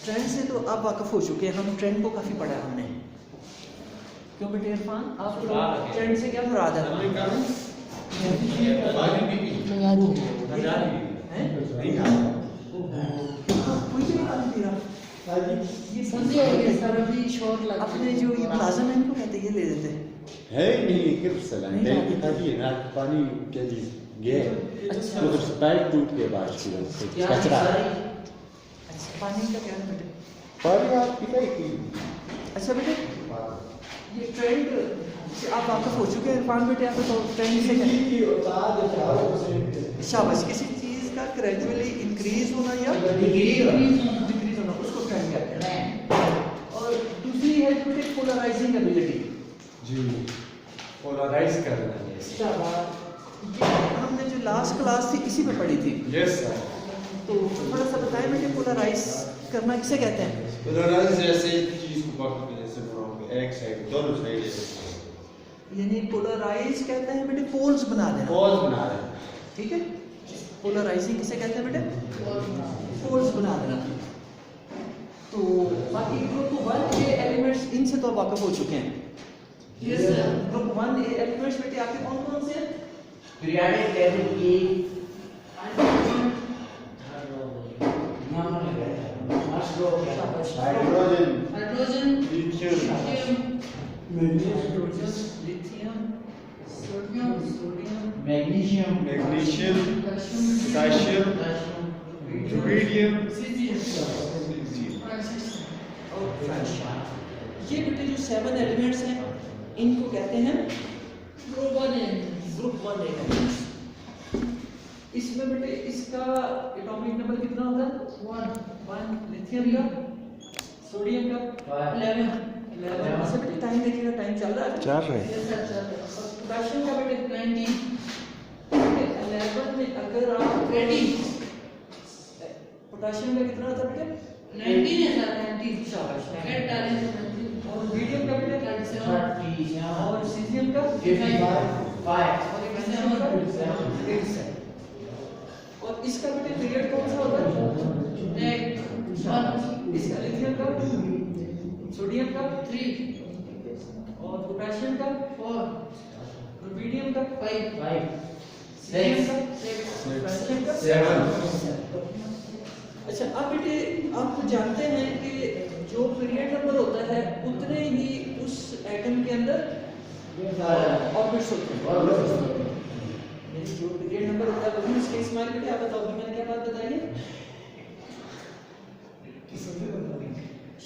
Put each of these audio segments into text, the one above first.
Trend से तो आप वाकिफ हो चुके हैं, हम ट्रेंड को काफ़ी पढ़ा है हमने। क्यों बेटे इरफान, आप ट्रेंड से क्या मुराद है? अपने जो ये मुलाजिम है इनको कहते ये ले देते है नहीं पानी के लिए उधर से पैर टूट के बाद कचरा। अच्छा पानी का क्या है बेटे? पानी आप पिताई की। अच्छा बेटे ये ट्रेंड से आप वाकिफ हो चुके हैं इरफान बेटे, आप तो ट्रेंड से शाबाश, किसी चीज़ का ग्रेजुअली इंक्रीज होना या डिक्रीज होना उसको ट्रेंड कहते हैं। और दूसरी है बेटे पोलराइजिंग एबिलिटी। जी पोलराइज करना है। शाबाश, हमने जो लास्ट क्लास थी इसी पे पढ़ी थी। Yes sir. तो थोड़ा सा बताएं बेटे पोलराइज करना किसे कहते हैं? पोलराइज जैसे चीज को जैसे एक साइड दोनों साइड यानी पोलराइज कहते हैं बेटे पोल्स बना देना। पोल्स बना देना, ठीक है। पोलराइजिंग किसे कहते हैं बेटे? पोल्स बना देना। तो बाकी ग्रुप 1 के एलिमेंट्स इनसे तो वाकिफ हो चुके हैं। Yes sir. ग्रुप 1 ए एलिमेंट्स बेटे आपके कौन कौन से हैं? पीरियोडिक टेबल की hydrogen lithium magnesium potassium rubidium और ये बेटे जो 7 एलिमेंट्स हैं इनको कहते हैं ग्रुप 1 एलिमेंट्स। इसमें बेटे इसका एटॉमिक नंबर कितना होता है? 1 लिथियम का, सोडियम का 11। अच्छा बेटे टाइम देखिएगा, टाइम चल रहा है? चल रहा है। पोटेशियम का बेटे 19। 11 में अगर आप पोटेशियम का कितना होता है बेटे? 19 है सर, 19 शाबाश। ऐड डालें तो 19 और मीडियम का बेटे 30 और सीजियम का 5 और मैग्नीशियम का 87। और इसका बेटे पीरियड कौन सा होता है? इसका लिथियम का, सोडियम का 3 और पोटेशियम का 4, रुबिडियम का 5, 6 का 7। अच्छा अब बेटे आप जानते हैं कि जो पीरियड नंबर होता है उतने ही उस एटम के अंदर ऑर्बिट्स होते हैं। जो पीरियड नंबर होता है वही उसके इस्तेमाल बेटे आप बताओ, मैंने क्या बात बताई है?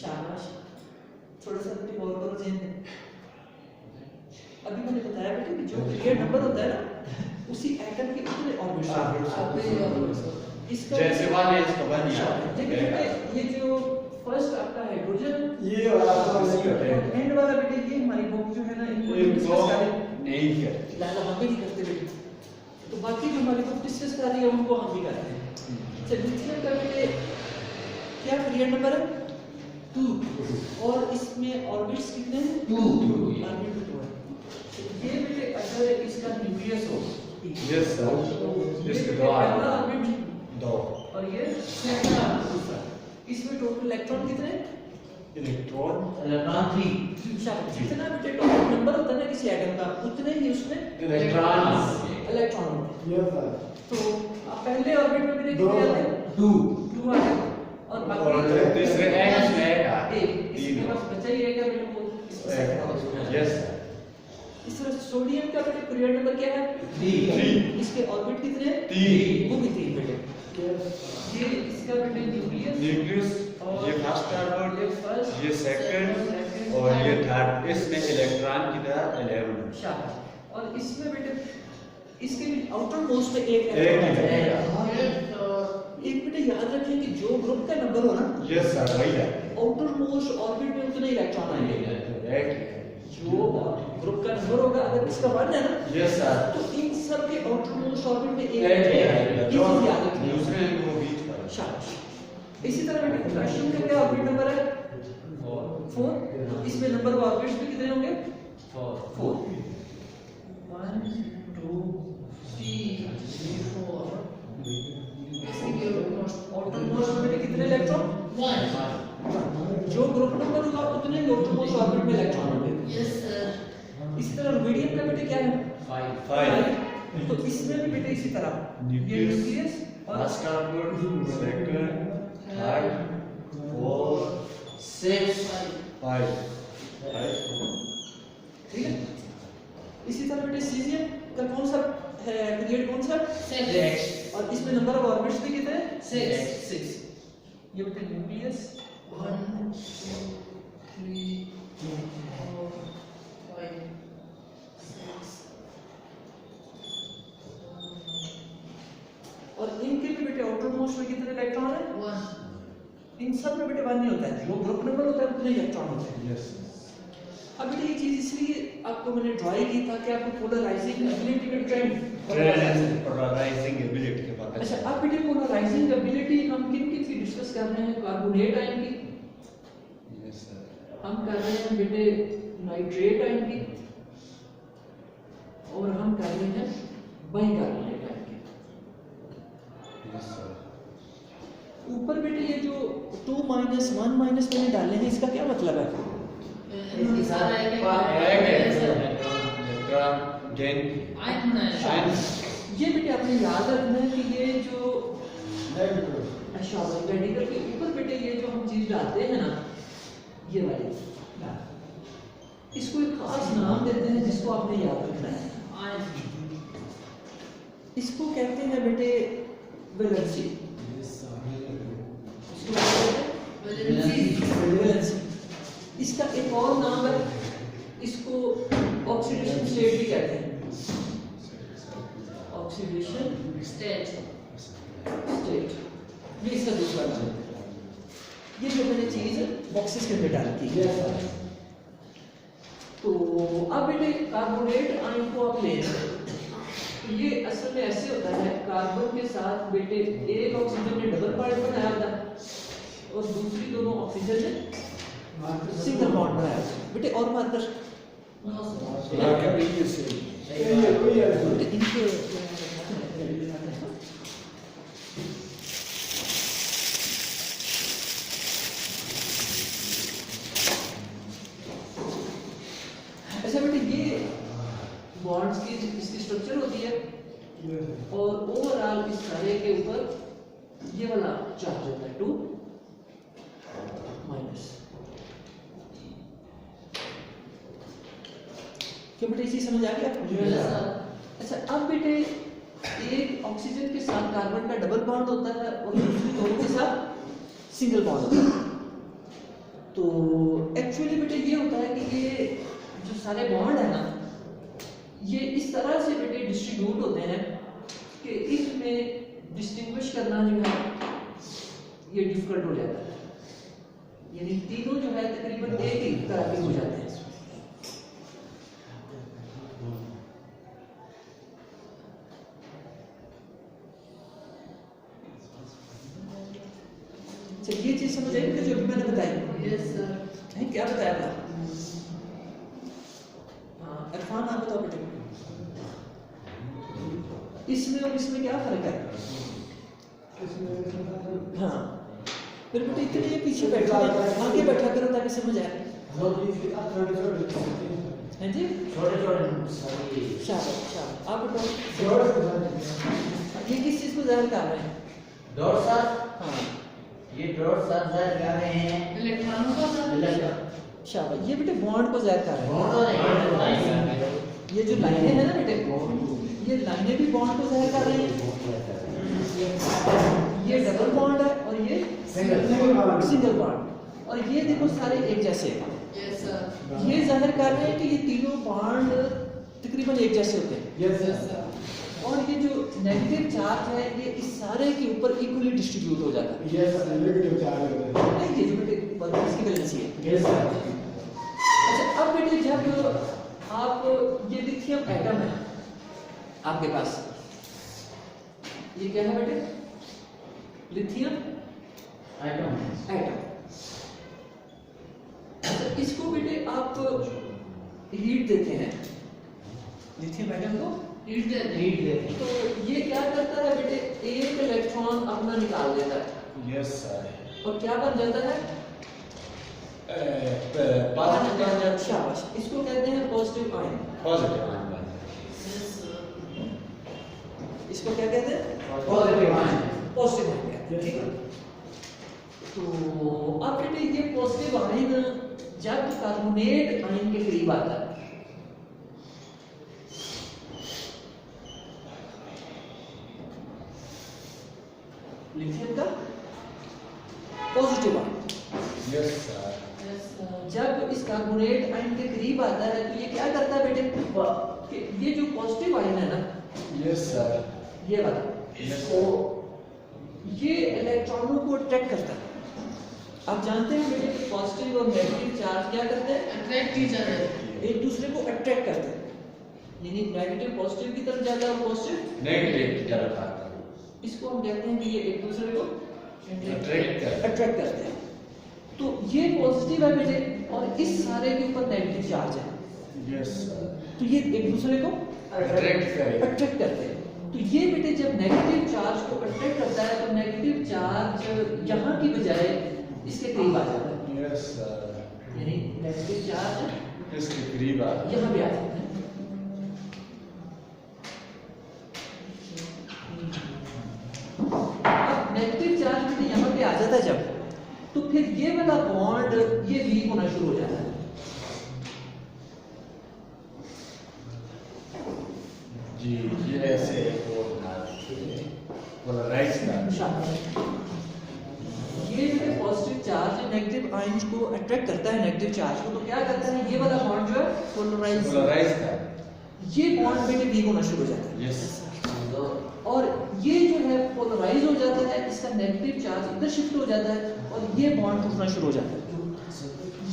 शाबाश, थोड़ा सा बेटे गौर करो ज़हन में। अभी मैंने बताया बेटे कि जो पीरियड नंबर होता है ना उसी एटम के उतने ऑर्बिट्स होते हैं। इसका जैसे 1 है इसका 1 है। देखिए बेटे ये जो फर्स्ट आपका हाइड्रोजन ये वाला एंड वाला बेटे ये हमारी बुक जो है ना इनको डिस्कस करें नहीं करते। लाला हम भी नहीं करते बेटे, तो बाकी जो हमारी बुक डिस्कस कर रही है उनको हम भी करते हैं। चलिए लिथियम का बेटे क्या पीरियड नंबर है? 2 और इसमें ऑर्बिट्स कितने हैं? 2 ऑर्बिट 2 है। ये बेटे अगर इसका न्यूक्लियस हो यस सर, इसके दो ऑर्बिट 2 और ये दूसरा। इसमें टोटल इलेक्ट्रॉन कितने? इलेक्ट्रॉन 3। जितना बेटे टोटल नंबर होता है ना किसी एटम का उतने ही उसमें इलेक्ट्रॉन होते हैं। तो आप पहले ऑर्बिट में भी देखिए 2 आ गए और बाकी तीसरे एटम में एक इसके पास बचा ही रहेगा बेटे वो यस। इस तरह सोडियम का बेटे पीरियड नंबर क्या है? 3। इसके ऑर्बिट कितने हैं? 3 वो भी 3 बेटे। ये इसका बेटे न्यूक्लियस, ये फर्स्ट ऑर्बिट, ये फर्स्ट, ये सेकंड और ये थर्ड। इसमें इलेक्ट्रॉन की तरह 11। शाबाश। और इसमें बेटे इसके भी आउटर मोस्ट में एक एक इलेक्ट्रॉन है। Yes, एक बेटे याद रखें कि जो ग्रुप का नंबर हो ना, यस सर वही है आउटर मोस्ट ऑर्बिट में उतने इलेक्ट्रॉन आएंगे। एक जो ग्रुप का नंबर होगा, अगर इसका 1 है ना, यस सर तो इन सब के आउटर मोस्ट ऑर्बिट में एक एक आएगा। आएगा। ये चीज याद रखनी है। दूसरे वो बीच पर शाबाश। इसी तरह बेटे पोटेशियम का क्या ऑर्बिट नंबर है? 4। इसमें नंबर ऑफ ऑर्बिट्स भी कितने होंगे? 4। 1 2 3 4। आउटर मोस्ट में कितने इलेक्ट्रॉन? 1. जो ग्रुप नंबर होगा उतने ही आउटर मोस्ट ऑर्बिट में इलेक्ट्रॉन होंगे। Yes, sir. इसी तरह रुबिडियम का बेटे क्या है? 5. 5 तो इसमें भी बेटे इसी तरह ये न्यूक्लियस न्यूक्लियस और first carbon second third fourth 6. 5 ठीक है। इसी तरह बेटे सीजियम का कौन सा है पीरियड, कौन सा? 6. और इसमें नंबर ऑफ ऑर्बिट्स भी कितने हैं? 6. 6। ये बेटे न्यूक्लियस 1 2 3 4 5 6. और इनके भी बेटे आउटर मोस्ट में कितने इलेक्ट्रॉन है? 1. इन सब में बेटे 1 नहीं होता है, जो ग्रुप नंबर होता है उतने इलेक्ट्रॉन होते हैं। यस अब बेटे ये चीज इसलिए आपको मैंने ड्राई की ताकि आपको पोलराइजिंग एबिलिटी का ट्रेंड पोलराइजिंग एबिलिटी के बारे में अच्छा। अब बेटे पोलराइजिंग एबिलिटी हम किन किन की डिस्कस कर रहे हैं? कार्बोनेट आयन की यस सर हम कर रहे हैं बेटे, नाइट्रेट आयन की, और हम कर रहे हैं बाइकार्बोनेट आयन की। यस सर ऊपर बेटे ये जो 2 -1 माइनस मैंने डाले हैं, इसका क्या मतलब है? इसकी सारा एक इलेक्ट्रॉन गेन ये बेटे आपने याद रखना है कि ये जो अच्छा रेडिकल के ऊपर बेटे ये जो हम चीज डालते हैं ना, ये वाली, इसको एक खास नाम देते हैं जिसको आपने याद रखना है। इसको कहते हैं बेटे वैलेंसी। इसको कहते हैं वैलेंसी। इसका एक और नाम है, इसको ऑक्सीडेशन स्टेट भी कहते हैं। ऑक्सीडेशन स्टेट स्टेट, ये इसका दूसरा नाम है। ये जो मैंने चीज बॉक्सेस के अंदर डाली थी। तो अब बेटे कार्बोनेट आयन को आप ले लें, तो ये असल में ऐसे होता है, कार्बन के साथ बेटे एक ऑक्सीजन ने डबल बॉन्ड बनाया होता है और दूसरी दोनों ऑक्सीजन ने सिंगल बॉन्ड बनाया होता है। बेटे और मार्कर बेटे इनके अच्छा बेटे ये बॉन्ड्स की इसकी स्ट्रक्चर होती है और ओवरऑल इस सारे के ऊपर ये वाला चार्ज होता है 2 माइनस। क्या बेटे इसी समझ आ गया? अच्छा अब बेटे एक ऑक्सीजन के साथ कार्बन का डबल बॉन्ड होता है और दूसरी दोनों के साथ सिंगल बॉन्ड होता है। तो एक्चुअली बेटे ये होता है कि ये जो सारे बॉन्ड है ना, ये इस तरह से बेटे डिस्ट्रीब्यूट होते हैं कि इसमें डिस्टिंग्विश करना जो है ये डिफिकल्ट हो जाता है। यानी तीनों जो है तकरीबन एक ही तरह के हो जाते हैं। ये चीज समझ आई कि जो अभी मैंने बताई? Yes sir. है क्या बताया था? हाँ इरफान आप बताओ बेटे, इसमें और इसमें क्या फर्क है? हाँ फिर बेटे इतने पीछे बैठा आगे बैठा करो ताकि समझ आए। हैं जी छोटे छोटे शाबाश शाबाश। आप बताओ ये किस चीज को जाहिर कर रहे हैं? डॉट सर, हाँ ये डॉट सर जाहिर कर रहे हैं इलेक्ट्रॉनों को सर। शाबाश। ये बेटे बॉन्ड को जाहिर कर रहे हैं। बॉन्ड तो नहीं, ये जो लाइनें हैं ना बेटे, ये लाइनें भी बॉन्ड को जाहिर कर रही हैं। ये डबल बॉन्ड है और ये सिंगल बॉन्ड, और ये देखो सारे एक जैसे हैं। Yes sir. ये जाहिर कर रहे हैं कि ये तीनों बॉन्ड तकरीबन एक जैसे होते हैं। Yes sir. और ये जो नेगेटिव चार्ज है ये इस सारे के ऊपर इक्वली डिस्ट्रीब्यूट हो जाता है। यस सर, नेगेटिव चार्ज होता है। नहीं, ये जो बेटे इसकी वैलेंसी है। Yes sir. अच्छा, अब बेटे जब आप ये लिथियम एटम है आपके पास, ये क्या है बेटे? Lithium item. एटम। अच्छा, इसको बेटे आप हीट देते हैं, लिथियम एटम को हीट देते हैं, तो ये क्या करता है बेटे? एक इलेक्ट्रॉन अपना निकाल देता है यस सर। और क्या बन जाता है? शाबाश, इसको कहते हैं पॉजिटिव आयन। इसको क्या कहते हैं? Positive ion. पॉजिटिव आयन कहते हैं, ठीक है। तो अब बेटे ये पॉजिटिव आयन जब कार्बोनेट आयन के करीब आता है, लिथियम का पॉजिटिव आयन यस सर। जब इस कार्बोनेट आयन के करीब आता है तो ये क्या करता है बेटे? कि ये जो पॉजिटिव आयन है ना, यस सर। ये वाला, तो ये इलेक्ट्रॉनों को अट्रैक्ट करता है। आप जानते हैं बेटे कि पॉजिटिव और नेगेटिव चार्ज क्या करते हैं? अट्रैक्ट ईच अदर, एक दूसरे को अट्रैक्ट करते हैं। यानी नेगेटिव पॉजिटिव की तरफ जाता है और पॉजिटिव नेगेटिव की तरफ आता है। इसको हम कहते हैं कि ये एक दूसरे को अट्रैक्ट करते हैं। तो ये पॉजिटिव है बेटे और इस सारे के ऊपर नेगेटिव चार्ज है। Yes sir. तो ये एक दूसरे को अट्रैक्ट करेगा। अट्रैक्ट करते हैं। तो ये बेटे जब नेगेटिव चार्ज को अट्रैक्ट करता है तो नेगेटिव चार्ज यहाँ की बजाय इसके करीब आ जाता है। Yes sir. यानी नेगेटिव चार्ज इसके करीब आ जाता है। यहाँ पे आ जाता है। अब नेगेटिव चार्ज बेटे यहाँ पे आ जाता है जब, तो फिर ये वाला बॉन्ड ये वीक होना शुरू हो जाता है। जी, ये ऐसे पोलराइज का। ये जो पॉजिटिव चार्ज नेगेटिव आयंस को अट्रैक्ट करता है, नेगेटिव चार्ज को, तो क्या करता है? ये वाला बॉन्ड जो है पोलराइज का, ये बॉन्ड बेटे वीक होना शुरू हो जाता है। यस। और ये जो है पोलराइज हो जाता है, इसका नेगेटिव चार्ज इधर शिफ्ट हो जाता है और ये बॉन्ड टूटना शुरू हो जाता है।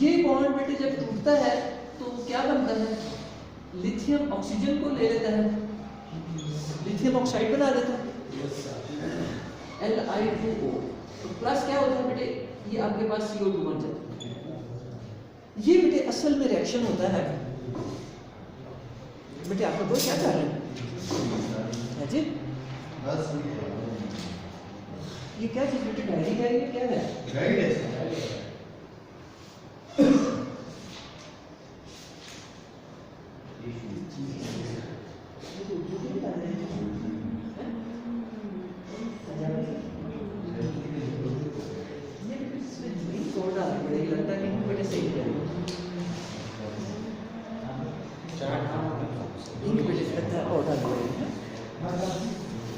ये बॉन्ड बेटे जब टूटता है तो क्या बनता है? लिथियम ऑक्सीजन को ले लेता है, लिथियम ऑक्साइड बना देता है, Li2O। तो प्लस क्या होता है बेटे? ये आपके पास CO2 बन जाता है। ये बेटे असल में रिएक्शन होता है। बेटे आप लोग क्या कर रहे हैं? है जी, ये क्या चीज बेटे? डायरी है, ये क्या है? राइट है।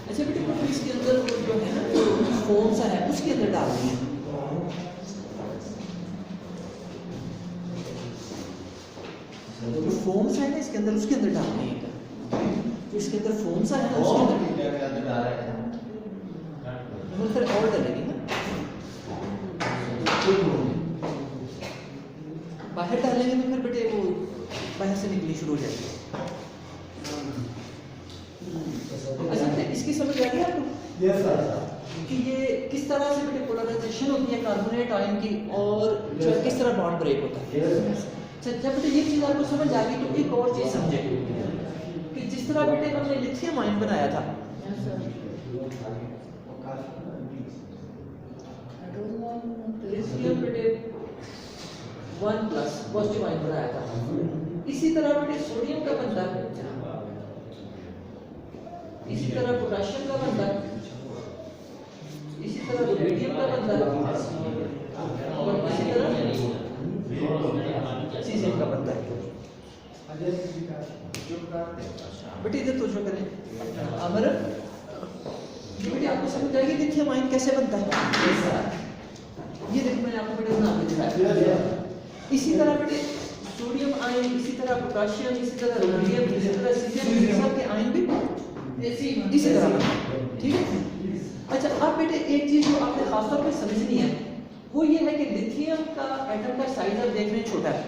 अच्छा बेटे, इसके अंदर जो है ना, जो फोम सा है उसके अंदर डालनी है। जो फोम सा है ना इसके अंदर, उसके अंदर डालनी है। जो इसके अंदर फोम सा है ना उसके अंदर फिर और डलेगी ना। बाहर डालेंगे तो फिर बेटे वो बाहर से निकलनी शुरू हो जाएगी। अच्छा, इसकी समझ आ गई आपको? Yes sir. कि ये किस तरह से बेटे पोलराइजेशन होती है कार्बोनेट आयन की और जो किस तरह बॉन्ड ब्रेक होता है। अच्छा, जब बेटे ये चीज आपको समझ आ गई तो एक और चीज समझे कि जिस तरह बेटे हमने लिथियम आयन बनाया था, लिथियम बेटे 1+ पॉजिटिव आयन बनाया था, इसी तरह बेटे सोडियम का बनता है, इसी तरह पोटेशियम का बनता है, इसी तरह रुबिडियम का बनता है और इसी तरह सीजियम का बनता है। बेटे इधर तो जो करें अमर, ये बेटे आपको समझ आएगी लिथियम आयन कैसे बनता है। ये देखिए मैंने आपको बेटे बना के दिखाया। इसी तरह बेटे सोडियम आयन, इसी तरह पोटेशियम, इसी तरह रुबिडियम, इसी तरह सीजियम, सब के आयन भी इसी तरह बनते हैं, ठीक है। अच्छा, अब बेटे एक चीज जो आपने खासतौर पर समझनी है वो ये है कि लिथियम का एटम का साइज आप देख रहे हैं छोटा है,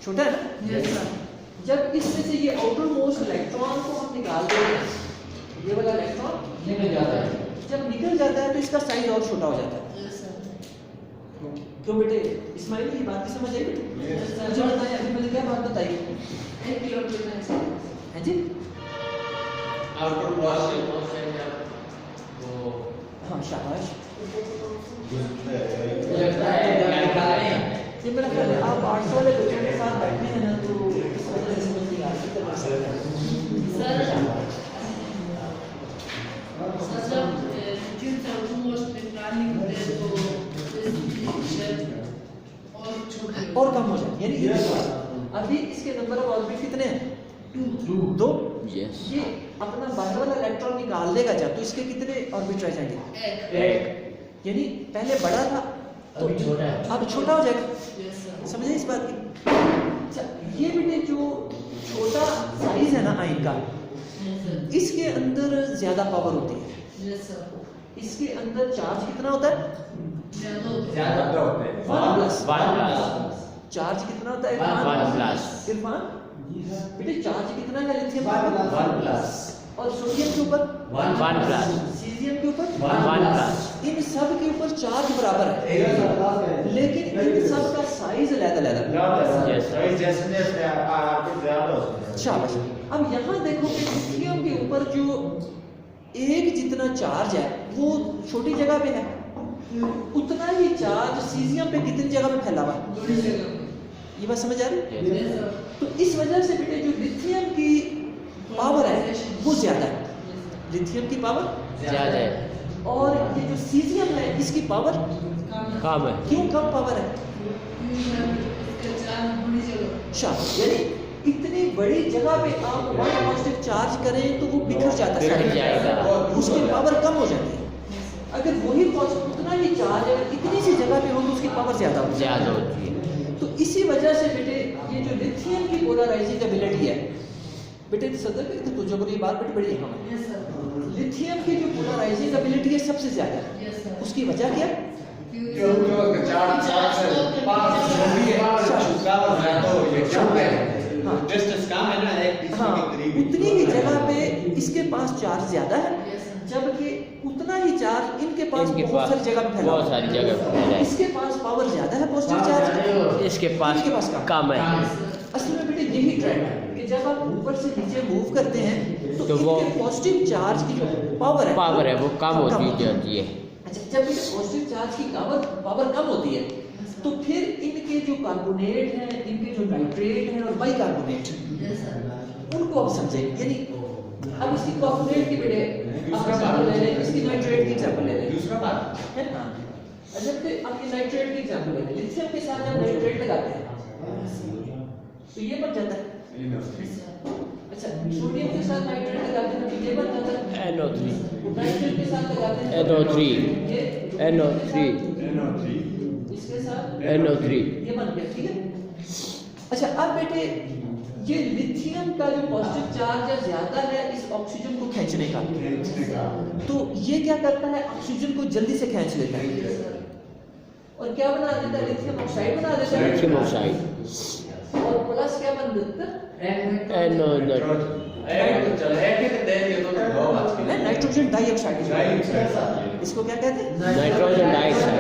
छोटा है ना। जब इसमें से ये आउटर मोस्ट इलेक्ट्रॉन को हम निकाल देते हैं, ये वाला इलेक्ट्रॉन निकल जाता है, जब निकल जाता है तो इसका साइज और छोटा हो जाता है। क्यों बेटे, इस्माइल की बात की समझ आई बेटे? मुझे बताइए, अभी मैंने क्या बात बताई है जी? आउटर मोस्ट वो हाँ शाबाश, लगता है क्या निकाल रहे हैं। ये मेरा ख्याल है आप आर्ट्स वाले बच्चों के साथ बैठे हैं ना, तो इस वजह से समझ नहीं आ रही और कम हो जाए, यानी ये देखो अभी इसके नंबर ऑफ ऑर्बिट कितने हैं? 2। ये अपना बाहर वाला इलेक्ट्रॉन निकाल देगा जब, तो इसके कितने ऑर्बिट रह जाएंगे? 1। यानी पहले बड़ा था तो अब छोटा हो जाएगा, समझे इस बात की? अच्छा, ये बेटे जो छोटा साइज है ना आयन का, इसके अंदर ज्यादा पावर होती है। इसके अंदर चार्ज कितना होता है? ज्यादा होता है 1+। चार्ज कितना होता है? 1+। इरफान बेटे चार्ज कितना है लिथियम पर? 1+। और सोडियम के ऊपर 1+। सीजियम के ऊपर 1+। इन सब के ऊपर चार्ज बराबर है, लेकिन इन सब का साइज अलग-अलग है। शाबाश। अब यहाँ देखो कि लिथियम के ऊपर जो एक जितना चार्ज है वो छोटी जगह पे है, उतना ही चार्ज सीजियम पे कितनी जगह पे फैला हुआ है? ये बात समझ आ रही है? तो इस वजह से बेटे जो लिथियम की पावर है वो ज्यादा है, लिथियम की पावर ज्यादा है और ये जो सीजियम है इसकी पावर कम है। क्यों कम पावर है? शाबाश। यानी इतनी बड़ी जगह पे आप 1 पॉजिटिव चार्ज करें तो वो बिखर जाता है, बिखर जाएगा, उसकी पावर कम हो जाती है। अगर वही पॉजिटिव उतना ही चार्ज है इतनी सी जगह पे हो तो उसकी पावर ज्यादा होती है। तो इसी वजह से बेटे ये जो लिथियम की पोलराइजिंग एबिलिटी है बेटे, सदर के तुझे को ये बात बेटे बड़ी अहम है। लिथियम की जो पोलराइजिंग एबिलिटी है सबसे ज्यादा, उसकी वजह क्या है? हाँ, उतनी ही जगह पे इसके पास चार्ज ज्यादा है, जबकि उतना ही चार्ज इनके पास बहुत सारी जगह पे फैला बहुत सारी जगह पे फैला है। इसके पास पावर ज्यादा है पॉजिटिव चार्ज, इसके पास कम है। असल में बेटे यही ट्रेंड है कि जब आप ऊपर से नीचे मूव करते हैं तो वो पॉजिटिव चार्ज की जो पावर है वो कम होती जाती है। अच्छा, जब ये पॉजिटिव चार्ज की पावर कम होती है तो फिर इनके जो कार्बोनेट हैं, इनके जो नाइट्रेट हैं और बाइकार्बोनेट, उनको आप समझें। यानी अब इसकी कार्बोनेट की बेटे आप एग्जांपल ले लें, इसकी नाइट्रेट की एग्जांपल ले लें, दूसरा बात है ना। जब कि आप ये नाइट्रेट की एग्जांपल ले लें, लिथियम के साथ जब नाइट्रेट लगाते हैं तो ये बन जाता है। अच्छा, सोडियम के साथ नाइट्रेट लगाते हैं तो ये बन जाता है NO3। नाइट्रेट के साथ लगाते हैं NO3। इसके साथ NO3, ये बन गया, ठीक है। अच्छा, अब बेटे ये लिथियम का जो पॉजिटिव चार्ज है ज्यादा है इस ऑक्सीजन को खींचने का, तो ये क्या करता है? ऑक्सीजन को जल्दी से खींच लेता है और क्या बना देता है? लिथियम ऑक्साइड बना देता है। लिथियम ऑक्साइड और प्लस क्या बन देता है? Nitrogen dioxide. इसको क्या कहते हैं? Nitrogen dioxide.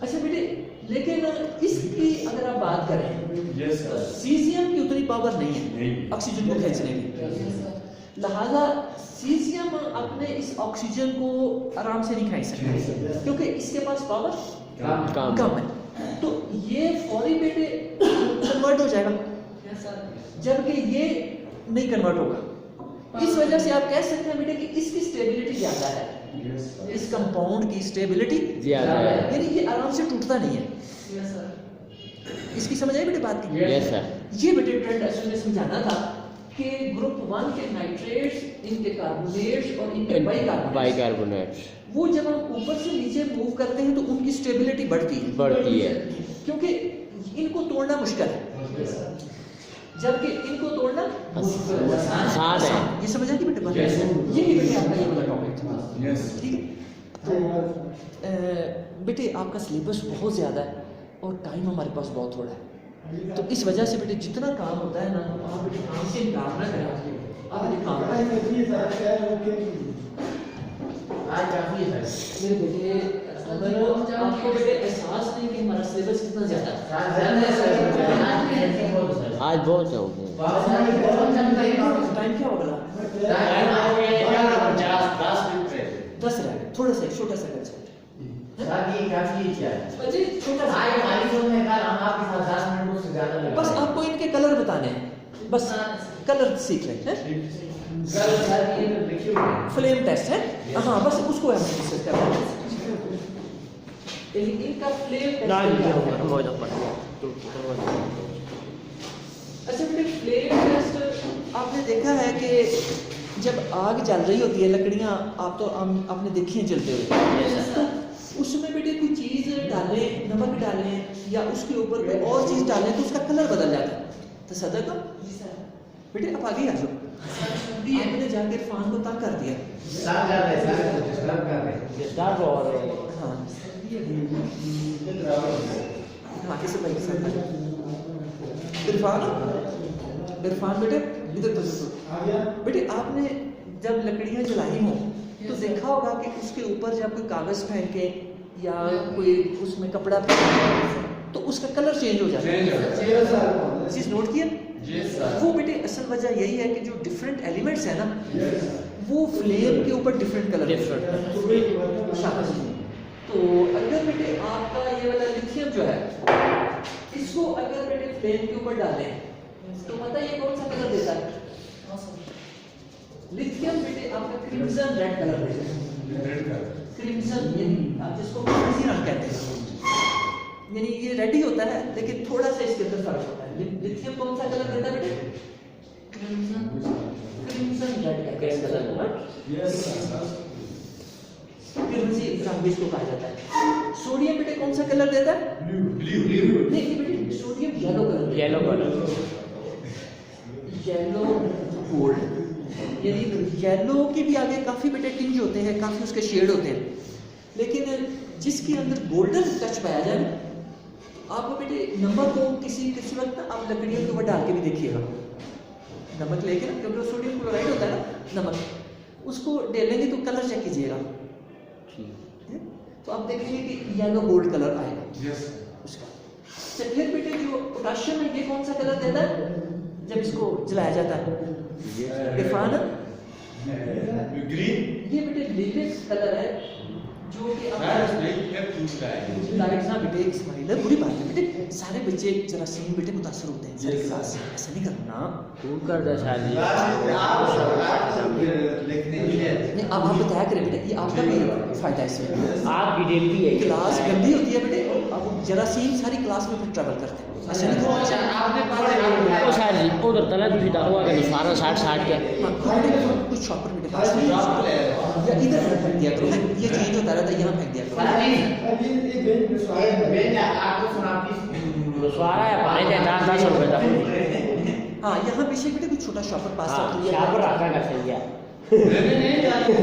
अच्छा बेटे, लेकिन इसकी अगर आप बात करें तो सीजियम की उतनी पावर नहीं है ऑक्सीजन को खींचने की, लिहाजा सीजियम अपने इस ऑक्सीजन को आराम से नहीं खींच सकता क्योंकि इसके पास पावर कम है। तो ये फौरी बेटे कन्वर्ट हो जाएगा, जबकि ये नहीं कन्वर्ट होगा। इस वजह से आप कह सकते हैं बेटे कि इसकी स्टेबिलिटी ज्यादा है, इस कंपाउंड की स्टेबिलिटी ज्यादा है, यानी ये आराम से टूटता नहीं है। इसकी समझ आई बेटे बात की? Yes sir. ये बेटे ट्रेंड असल में समझाना था कि ग्रुप 1 के नाइट्रेट्स, इनके कार्बोनेट्स और इनके बाइकार्बोनेट्स, वो जब हम ऊपर से नीचे मूव करते हैं तो उनकी स्टेबिलिटी बढ़ती है, क्योंकि इनको तोड़ना मुश्किल है, जबकि इनको तोड़ना आसान है। ये समझ आती बेटे बात? ये बेटे आपका ये वाला टॉपिक था, ठीक है। तो बेटे आपका सिलेबस बहुत ज़्यादा है और टाइम हमारे पास बहुत थोड़ा है, तो इस वजह से बेटे जितना काम होता है ना आप बेटे काम से इनकार ना करें। आप बेटे काम आज काफी है मेरे बेटे आपको बेटे एहसास नहीं कि हमारा सिलेबस कितना ज़्यादा है। आज बहुत हो गए। टाइम क्या होगा? 10 रह गए, थोड़ा सा छोटा सा कर काफी क्या है बच्चे छोटा सा। आज हमारी जोन में कल हम आपके साथ 10 मिनट से ज्यादा लगे। बस आपको इनके कलर बताने हैं, बस कलर सीख लें हैं? फ्लेम टेस्ट है, हाँ बस उसको हम डिस्कस कर रहे हैं। इनका फ्लेम टेस्ट अच्छा बेटे, फ्लेम टेस्ट आपने देखा है कि जब आग जल रही होती है, लकड़ियाँ आप तो आपने देखी हैं जलते हुए, तो उसमें बेटे कोई चीज़ डालें, नमक डालें या उसके ऊपर कोई और चीज़ डालें तो उसका कलर बदल जाता है। तो सदा का बेटे आप आगे आ जाओ, आपने जाकर इरफान को तंग कर दिया। हाँ किसी भाई के साथ इरफान बेटे इधर तो बेटे आपने जब लकड़ियाँ जलाई हों तो देखा होगा कि उसके ऊपर जब कोई कागज़ फेंके या कोई उसमें कपड़ा फेंके तो उसका कलर चेंज हो जाता है। चीज़ नोट किया? वो बेटे असल वजह यही है कि जो डिफरेंट एलिमेंट्स है ना वो फ्लेम के ऊपर डिफरेंट कलर शाबाश। तो अगर बेटे आपका ये वाला लिथियम जो है इसको अगर बेटे फ्लेम के ऊपर डालें तो पता है ये कौन सा कलर देता है? लिथियम बेटे आपका क्रिम्सन रेड कलर देता है। क्रिम्सन यानी आप जिसको क्रिम्सन रंग कहते हैं, यानी ये रेड ही होता है लेकिन थोड़ा सा इसके अंदर फर्क होता है। लिथियम कौन सा कलर देता है बेटे? क्रिम्सन रेड कलर होगा। क्रिम्सन रंग इसको कहा जाता है। सोडियम बेटे कौन सा कलर देता है? ब्लू। नहीं बेटे sodium yellow colour, yellow gold, यानी येलो के भी आगे काफ़ी बेटे टिंज होते हैं, काफ़ी उसके शेड होते हैं, लेकिन जिसके अंदर गोल्डन टच पाया जाए आप बेटे नमक को किसी वक्त ना आप लकड़ियों के ऊपर डाल के भी देखिएगा, नमक लेके ना, क्योंकि सोडियम क्लोराइड होता है ना नमक, उसको डालेंगे तो कलर चेक कीजिएगा, तो आप देखेंगे कि येलो गोल्ड कलर आएगा उसका। फिर बेटे जो पोटाशियम है ये कौन सा कलर देता है जब इसको जलाया जाता है? इरफान ग्रीन। ये बेटे लिलिक कलर है जो कि लाइट ना बेटे इस्माइल है, बुरी बात है बेटे, सारे बच्चे जरासीम बेटे मुतासर होते हैं सारी क्लास से, ऐसा नहीं करना। दूर कर दे शादी। नहीं अब आप बताया करें बेटे, ये आपका भी फायदा है इसमें, आपकी डेली है क्लास गंदी होती है बेटे, अब जरासीम सारी क्लास में फिर ट्रैवल करते हैं, ऐसा नहीं करना। ओ शादी उधर तला भी था हुआ कि सारा 60 के कुछ शॉपर बेटे पास या इधर फेंक दिया करो, ये चेंज होता रहता है, यहाँ फेंक दिया करो। सारा है पानी के 10 रुपए का। हाँ यहाँ पीछे बेटे कुछ छोटा शॉपर पास हां शॉपर रखा कर सही है। नहीं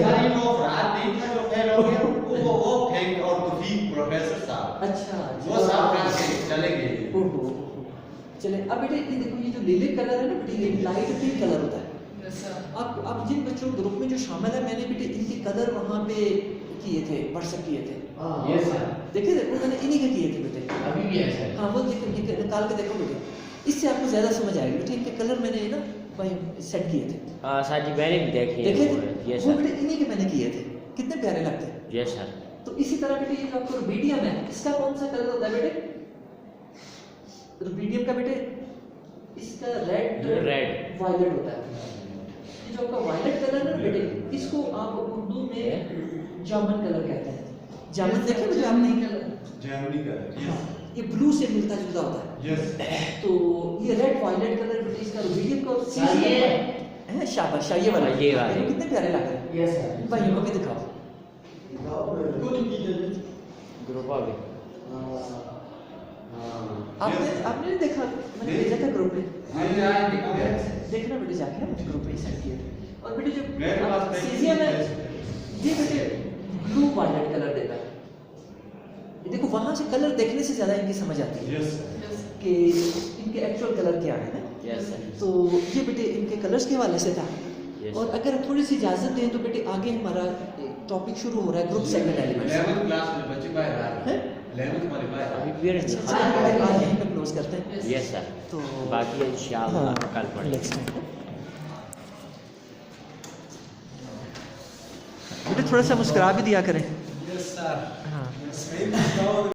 सारी वो रात नहीं था जो फेल हो गया वो फेंक और तौफीक प्रोफेसर साहब अच्छा वो साहब से चले गए। ओहो चले अब बेटे ये देखो, ये जो लिलिक कलर है ना बेटे ये लाइट पिंक कलर होता है। अब जिन बच्चों ग्रुप में जो शामिल है मैंने बेटे इनके कलर वहाँ पे किए थे, व्हाट्सएप किए थे, देखे थे मैंने इन्हीं के किए थे बेटे, अभी भी है सर। हाँ वो निकाल के देखो बेटे, इससे आपको ज़्यादा समझ आएगी बेटे, इनके कलर मैंने ना वहीं सेट किए थे। हां साजी मैंने भी देखे देखे थे ये वो सर, बेटे इन्हीं के मैंने किए थे, कितने प्यारे लगते हैं। ये सर तो इसी तरह बेटे ये जो आपको रुबीडियम है इसका कौन सा कलर होता है बेटे? रुबीडियम का बेटे इसका रेड वायलेट होता है। ये जो आपका वायलेट कलर है बेटे इसको आप उर्दू में जामुन कलर कहते हैं। जामुन देखे मुझे आपने जर्मनी का ये ब्लू से मिलता जुलता होता है। तो ये रेड वायलेट कलर बेटे इसका रुबीडियम का है। शाबाश ये वाला कितने प्यारे लग रहे हैं। Yes sir. भाइयों को भी दिखाओ। ग्रुप आ गए आपने आपने नहीं देखा, मैंने भेजा था ग्रुप में, देखना बेटे जाके ना ग्रुप में सेंड किया। और बेटे जो मेरे पास सीजिया में ये बेटे ब्लू वायलेट कलर देता है, ये देखो वहां से कलर देखने से ज्यादा इनकी समझ आती है कि इनके एक्चुअल कलर क्या है ना। Yes sir. तो ये बेटे इनके कलर्स के हवाले से था। Yes. और अगर आप थोड़ी सी इजाजत दें तो बेटे आगे हमारा टॉपिक शुरू हो रहा है group second elements. 11th class में बच्चे बाहर आ रहे हैं? हैं 11th वाले बाहर आ रहे हैं। वी आर अच्छा बेटे आज यहीं पे क्लोज करते हैं। Yes sir. तो बाकी इंशाल्लाह कल पढ़ेंगे। नेक्स्ट टाइम बेटे थोड़ा सा मुस्कुरा भी दिया करें। Yes, sir. हाँ Yes, maybe.